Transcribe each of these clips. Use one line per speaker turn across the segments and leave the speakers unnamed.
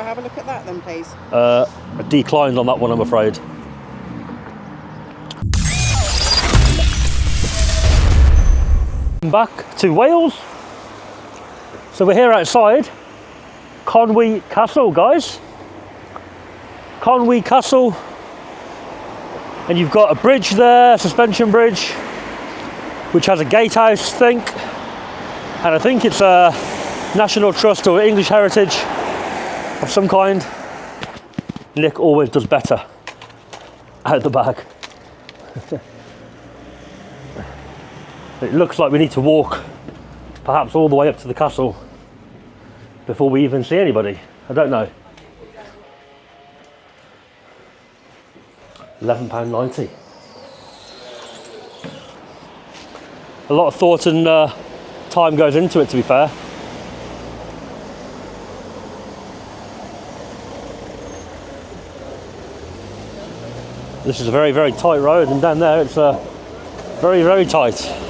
have a look at that then, please?
Declined on that one, I'm afraid. Back to Wales. So we're here outside Conwy Castle, guys. Conwy Castle. And you've got a bridge there, suspension bridge, which has a gatehouse, I think. And I think it's a National Trust or English Heritage of some kind. Nick always does better out the back. It looks like we need to walk perhaps all the way up to the castle before we even see anybody. I don't know. £11.90. A lot of thought and time goes into it, to be fair. This is a very, very tight road, and down there it's very, very tight.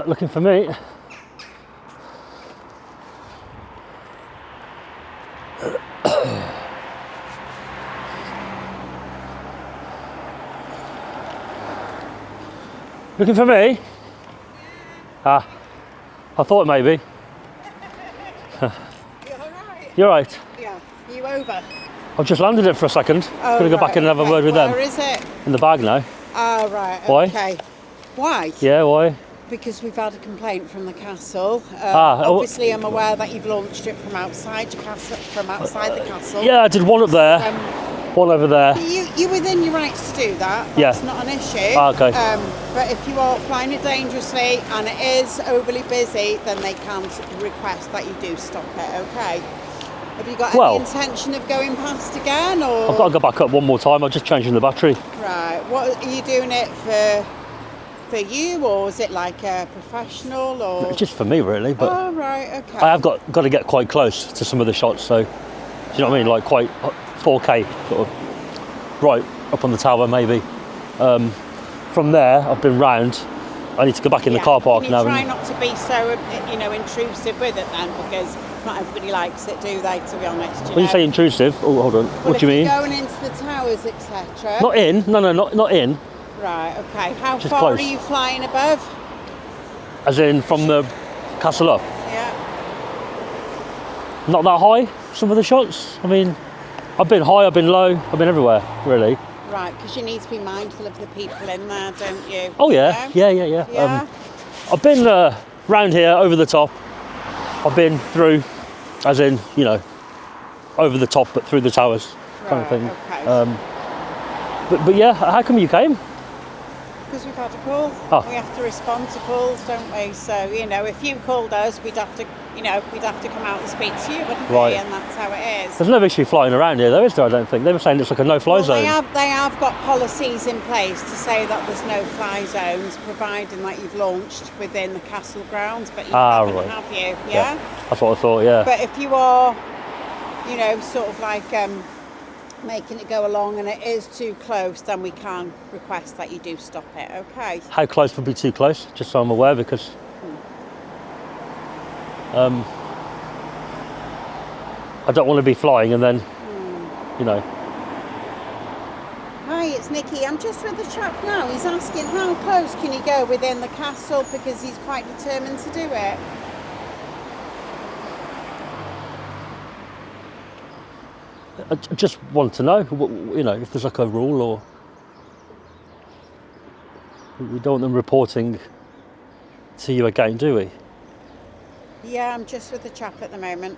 Looking for me. Looking for me? Ah, I thought maybe.
You alright?
You're right.
Yeah. Are you over?
I've just landed it for a second.
Oh,
Gonna go back and have a word with them.
Where is it?
In the bag now.
Oh, right.
Why?
Okay. Why?
Yeah, why?
Because we've had a complaint from the castle.
Oh.
Obviously, I'm aware that you've launched it from outside the castle.
Yeah, I did one up there, one over there.
You're within your rights to do that. That's not an issue.
Okay.
But if you are flying it dangerously and it is overly busy, then they can request that you do stop it. Okay. Have you got any intention of going past again, or?
I've got to go back up one more time. I'm just changing the battery.
Right. What are you doing it for? for you, or is it like a professional, or?
Just for me, really. But
oh, right, okay.
I have got to get quite close to some of the shots, so do you know what I mean? Like quite 4K, sort of right up on the tower, maybe. From there, I've been round. I need to go back in the car park
and
now.
Try not to be so, intrusive with it then, because not everybody likes it, do they? To be honest.
When you say intrusive, oh, hold on. What do you mean?
Going into the towers, etc.
Not in. No, not in.
Right. Okay. How
Just
far
close.
are you flying above?
As in from the castle up.
Yeah.
Not that high. Some of the shots. I mean, I've been high. I've been low. I've been everywhere, really.
Right, because you need to be mindful of the people in there, don't you?
Oh yeah, yeah. I've been round here, over the top. I've been through, as in, over the top, but through the towers, kind of thing.
Okay.
But yeah, how come you came?
Because we've had a call.
Oh.
We have to respond to calls, don't we? So, if you called us, we'd have to come out and speak to you, wouldn't we? And that's how it is.
There's no issue flying around here, though, is there? I don't think. They were saying it's like a no-fly zone.
They have got policies in place to say that there's no-fly zones, providing that you've launched within the castle grounds, but you haven't, have you? Yeah?
That's what I thought, yeah.
But if you are, sort of like making it go along and it is too close, then we can request that you do stop it, okay?
How close would be too close? Just so I'm aware, because... I don't want to be flying and then,
Hi, it's Nikki. I'm just with the chap now. He's asking how close can you go within the castle, because he's quite determined to do it.
I just want to know, if there's like a rule, or we don't want them reporting to you again, do we?
Yeah, I'm just with the chap at the moment.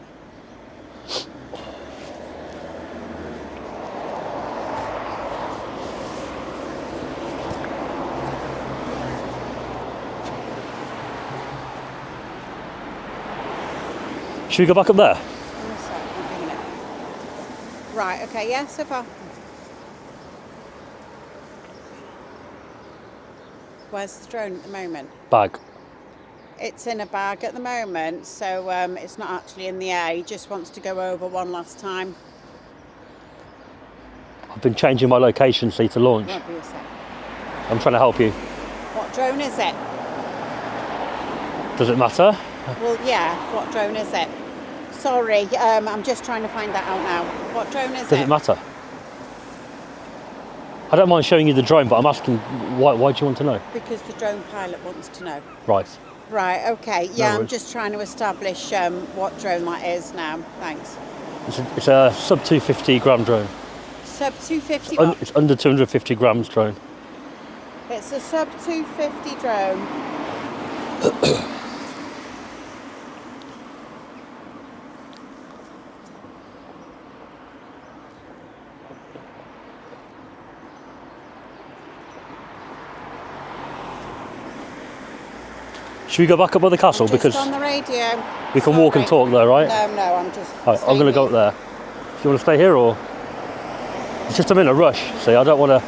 Should we go back up there?
Right, okay, yeah, so far. Where's the drone at the moment?
Bag.
It's in a bag at the moment, so it's not actually in the air. He just wants to go over one last time.
I've been changing my location, see, to launch.
Won't be a sec.
I'm trying to help you.
What drone is it?
Does it matter?
Well, yeah, what drone is it? Sorry, I'm just trying to find that out now. What drone is it?
Does it matter? I don't mind showing you the drone, but I'm asking, why do you want to know?
Because the drone pilot wants to know.
Right.
Right, okay. Yeah,
No
I'm just trying to establish what drone that is now. Thanks.
It's a sub 250 gram drone.
Sub 250
It's under 250 grams drone.
It's a sub 250 drone.
Should we go back up by the castle? Because
on the radio.
we can walk and talk there, right?
No, I'm just...
Right, I'm going to go up there. Do you want to stay here, or...? It's just I'm in a rush, see, I don't want to...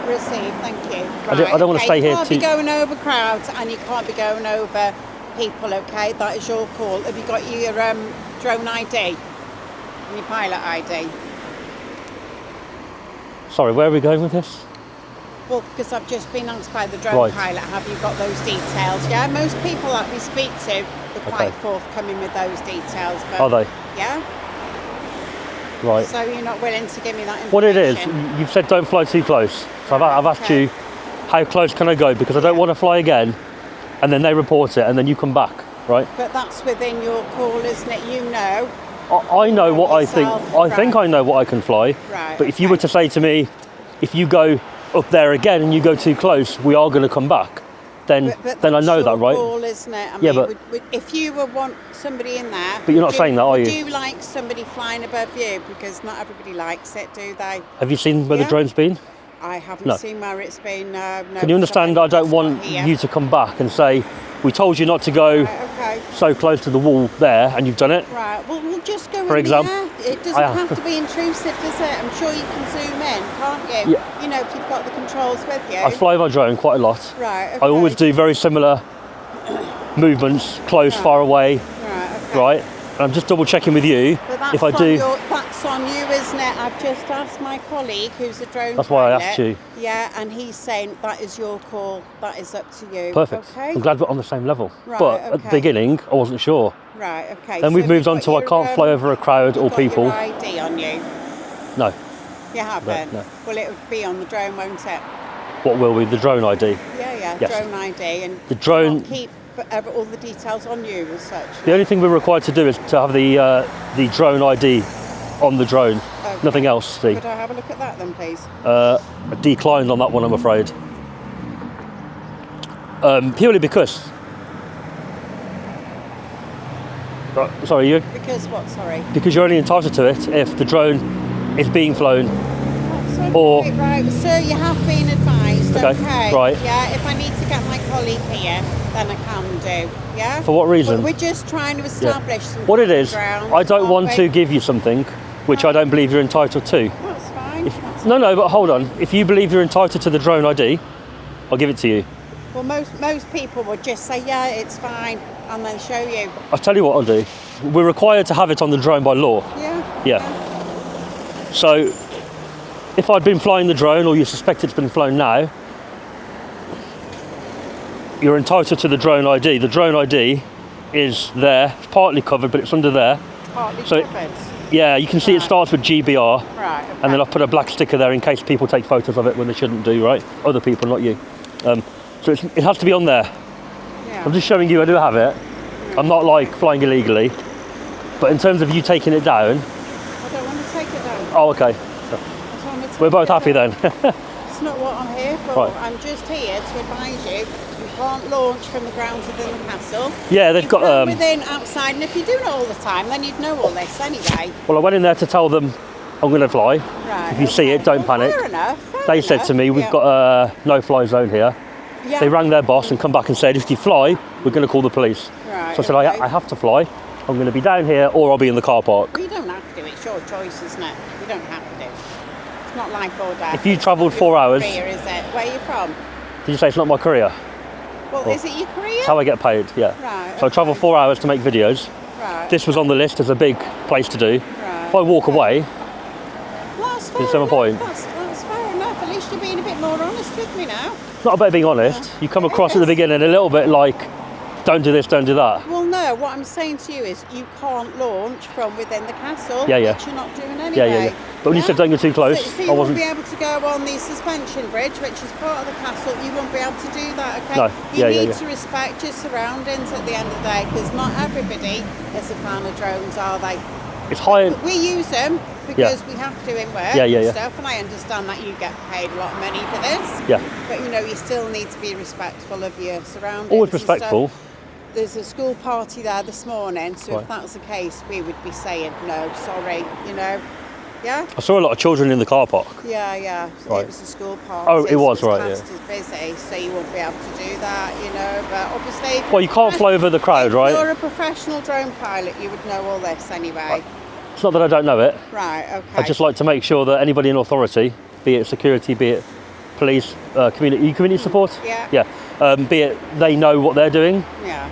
Receive, thank you. Right,
I don't want to stay here
You can't be going over crowds and you can't be going over people, okay? That is your call. Have you got your drone ID and your pilot ID?
Sorry, where are we going with this?
Well, because I've just been asked by the drone pilot, have you got those details? Yeah, most people that we speak to are quite forthcoming with those details. But,
are they?
Yeah.
Right.
So you're not willing to give me that information?
What it is, you've said don't fly too close. So I've asked you, how close can I go? Because I don't want to fly again, and then they report it, and then you come back, right?
But that's within your call, isn't it? You know.
I know what I think. I think I know what I can fly.
Right.
But if you were to say to me, if you go up there again and you go too close, we are going to come back. Then I know that, right?
Call, isn't it? I
yeah,
mean,
but
if you want somebody in there,
but you're not saying that, are you?
Do you like somebody flying above you? Because not everybody likes it, do they?
Have you seen where the drone's been?
I haven't seen where it's been. No,
can you understand? I don't want you to come back and say we told you not to go so close to the wall there, and you've done it.
Right, well, we'll just go
For
in
example,
there. It doesn't have to be intrusive, does it? I'm sure you can zoom in, can't you?
Yeah.
You know, if you've got the controls with you.
I fly my drone quite a lot.
Right, okay.
I always do very similar movements, close, far away,
Right, okay.
right? And I'm just double checking with you
But that's
if I do.
That's on you, isn't it? I've just asked my colleague who's a drone
That's why I
pilot.
asked you.
Yeah, and he's saying that is your call. That is up to you.
Perfect.
Okay.
I'm glad we're on the same level.
Right,
But at the
okay.
beginning, I wasn't sure.
Right, okay.
Then we've moved on to I can't fly over a crowd or people.
Your ID on you?
No.
You haven't?
No.
Well, it would be on the drone, won't it?
What will be the drone ID?
Yeah,
Yes.
drone ID. And
The drone-
you keep all the details on you as such.
The only thing we're required to do is to have the drone ID on the drone.
Okay.
Nothing else. See,
Could I have a look at that then, please?
I declined on that one, I'm afraid. Purely because. Sorry, you.
Because what, sorry?
Because you're only entitled to it if the drone is being flown.
That's okay.
Or-
Right, sir, you have been advised,
Okay, right.
Yeah, if I need to get my colleague here, then I can do, yeah?
For what reason?
But we're just trying to establish some
What it is,
ground,
I don't
aren't
want
we?
to give you something which I don't believe you're entitled to.
That's fine. That's
No, but hold on. If you believe you're entitled to the drone ID, I'll give it to you.
Well, most people would just say, yeah, it's fine, and then show you.
I'll tell you what I'll do. We're required to have it on the drone by law.
Yeah.
Yeah. So, if I'd been flying the drone, or you suspect it's been flown now, you're entitled to the drone ID. The drone ID is there. It's partly covered, but it's under there.
Partly
So-
covered.
Yeah, you can see it starts with GBR,
Right, okay.
and then I've put a black sticker there in case people take photos of it when they shouldn't do, right? Other people, not you. So it has to be on there.
Yeah.
I'm just showing you I do have it. I'm not like flying illegally, but in terms of you taking it down,
I don't want to take it down.
oh, okay.
I don't want to take
We're both
it
happy
down.
then.
It's not what I'm here for.
Right.
I'm just here to advise you. You can't launch from the grounds within the castle.
Yeah, they've
You
got.
can within outside, and if you do it all the time, then you'd know all this anyway.
Well, I went in there to tell them I'm going to fly.
Right.
If you see it, don't panic.
Fair enough.
They said to me, we've got a no-fly zone here.
Yeah.
They rang their boss and come back and said, if you fly, we're going to call the police.
Right,
So I said,
okay.
I have to fly. I'm going to be down here, or I'll be in the car park.
You don't have to. It's your choice, isn't it? You don't have to. It's not life or death.
If you
It's
travelled
not
4
your
hours-
career, is it? Where are you from?
Did you say it's not my career?
Well, is it your career?
It's how I get paid, yeah.
Right,
So I travel
okay.
4 hours to make videos.
Right.
This was on the list as a big place to do.
Right.
If I walk away,
Well, that's fair
Is there a
enough.
point?
That's fair enough. At least you're being a bit more honest with me now.
it's not about being honest. You come across at the beginning a little bit like, don't do this, don't do that.
Well, no. What I'm saying to you is you can't launch from within the castle,
Yeah, yeah.
which you're not doing anyway.
Yeah. But when you said don't get too close,
so you
I
won't
wasn't.
be able to go on the suspension bridge, which is part of the castle. You won't be able to do that, okay?
No.
You
Yeah.
need to respect your surroundings at the end of the day, because not everybody is a fan of drones, are they?
It's high.
We use them because we have to in work
Yeah,
and
yeah.
stuff, and I understand that you get paid a lot of money for this.
Yeah.
But you know, you still need to be respectful of your surroundings.
Always
and stuff.
respectful.
There's a school party there this morning, so
Right.
if that was the case, we would be saying no, sorry, you know. Yeah?
I saw a lot of children in the car park.
Yeah.
Right.
It was a school party.
Oh, it was,
so
right,
classed as busy, so you won't be able to do that, you know. But obviously,
Well, you can't fly over the crowd,
if
right?
you're a professional drone pilot, you would know all this anyway.
It's not that I don't know it.
Right, okay.
I just like to make sure that anybody in authority, be it security, be it police, community support,
Yeah.
be it they know what they're doing.
Yeah.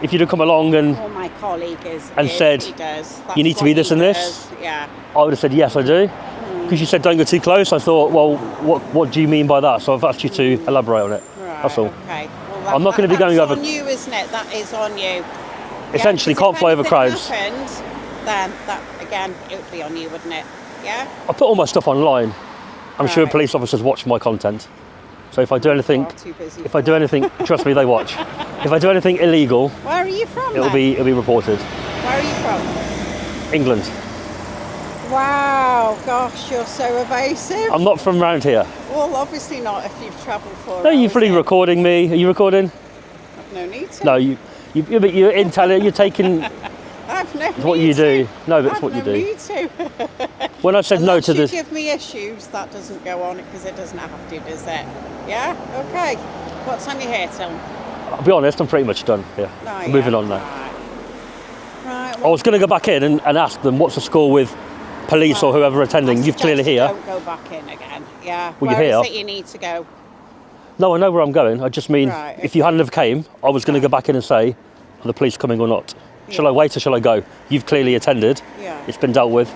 If you'd have come along and
Well, my colleague
And said,
he does.
"You need
That's
to be
what
this
he
and this?"
does, Yeah.
I would have said yes, I do. Because you said don't go too close, I thought, well, what do you mean by that? So I've asked you to elaborate on it.
Right,
That's all.
Okay. Well,
I'm not gonna be going
that's
over-
on you, isn't it? That is on you.
Essentially,
'cause
can't
if
fly over
anything
crowds.
Happened, then that again, it would be on you, wouldn't it? Yeah.
I put all my stuff online. I'm sure
Right.
police officers watch my content. So if I do anything,
Oh, too busy
if
for
I do
that.
anything, trust me, they watch. If I do anything illegal,
Where are you from?
it'll
then?
be reported.
Where are you from?
England.
Wow, gosh, you're so evasive.
I'm not from around here.
Well, obviously not if you've travelled for.
No, you're fully recording me. Are you recording?
I've no need to.
No, you're intelligent. You're taking
I've no
what
need
you do.
to.
No, that's
I've
what you
no
do.
need to.
When I said no
Unless
to
you
this,
give me issues, that doesn't go on because it doesn't have to, does it? Yeah? Okay. What time are you here till?
I'll be honest, I'm pretty much done. Yeah,
No,
I'm moving
yeah.
on now.
Right.
I was going to go back in and ask them what's the score with police or whoever attending. You've clearly here.
Don't go back in again. Yeah.
Well,
Where
you're
is
here.
it you need to go?
No, I know where I'm going. I just mean,
Right,
if you hadn't have came, I was going to go back in and say, are the police coming or not? Shall I wait or shall I go? You've clearly attended.
Yeah.
It's been dealt with.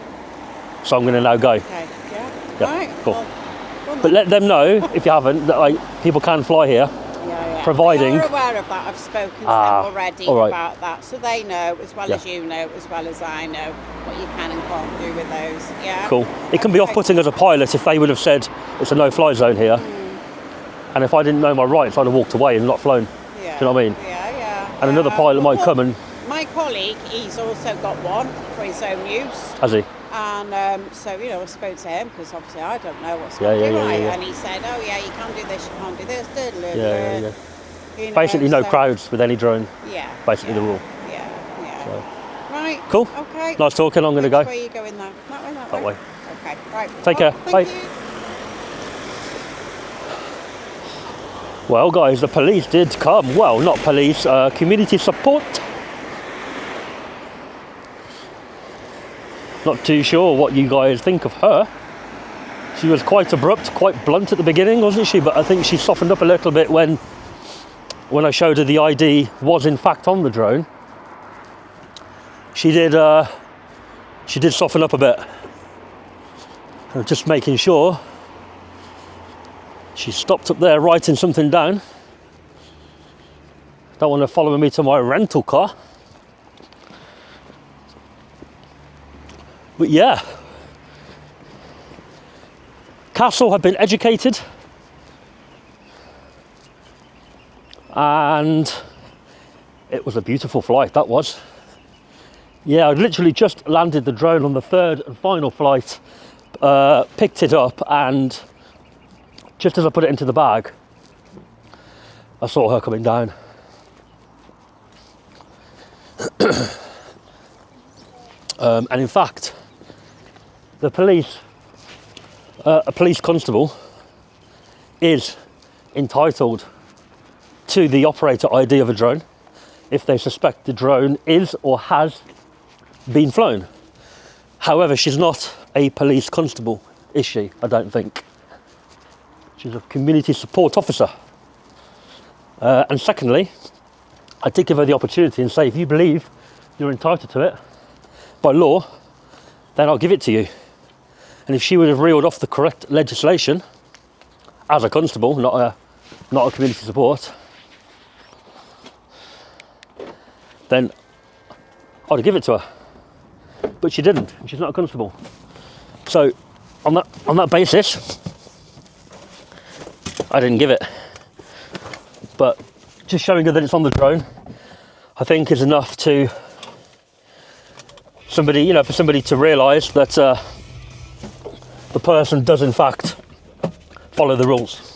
So I'm going to now go.
Okay. Yeah.
Yeah,
Right.
cool.
Well,
But let them know, if you haven't, that like people can fly here,
yeah.
providing...
They're aware of that. I've spoken to them already
all right.
about that. So they know, as well as you know, as well as I know, what you can and can't do with those. Yeah.
Cool. It can be off-putting as a pilot if they would have said it's a no-fly zone here. And if I didn't know my rights, I'd have walked away and not flown.
Yeah.
Do you know what I mean?
Yeah.
And another pilot might come and...
My colleague, he's also got one for his own use.
Has he?
And so, I spoke to him because obviously I don't know what's happening, right? And he said, oh yeah, you can't do this, you can't do this.
Yeah. Basically no crowds with any drone.
Yeah.
Basically the rule.
Yeah.
So.
Right.
Cool.
Okay.
Nice talking, I'm going to go.
Where are you going now? That
That way.
Okay, right.
Take care.
Thank
Bye.
you.
Well, guys, the police did come. Well, not police, community support. Not too sure what you guys think of her. She was quite abrupt, quite blunt at the beginning, wasn't she? But I think she softened up a little bit when I showed her the ID was in fact on the drone. She did soften up a bit. Just making sure. She stopped up there writing something down. Don't want to follow me to my rental car. But yeah. Castle have been educated. And it was a beautiful flight, that was. Yeah, I'd literally just landed the drone on the third and final flight, picked it up, and just as I put it into the bag, I saw her coming down. And in fact, the police, a police constable is entitled to the operator ID of a drone if they suspect the drone is or has been flown. However, she's not a police constable, is she? I don't think. She's a community support officer. And secondly, I did give her the opportunity and say, if you believe you're entitled to it by law, then I'll give it to you. And if she would have reeled off the correct legislation as a constable, not a community support, then I'd give it to her. But she didn't, and she's not a constable. So on that basis, I didn't give it. But just showing her that it's on the drone, I think is enough to for somebody to realise that the person does in fact follow the rules.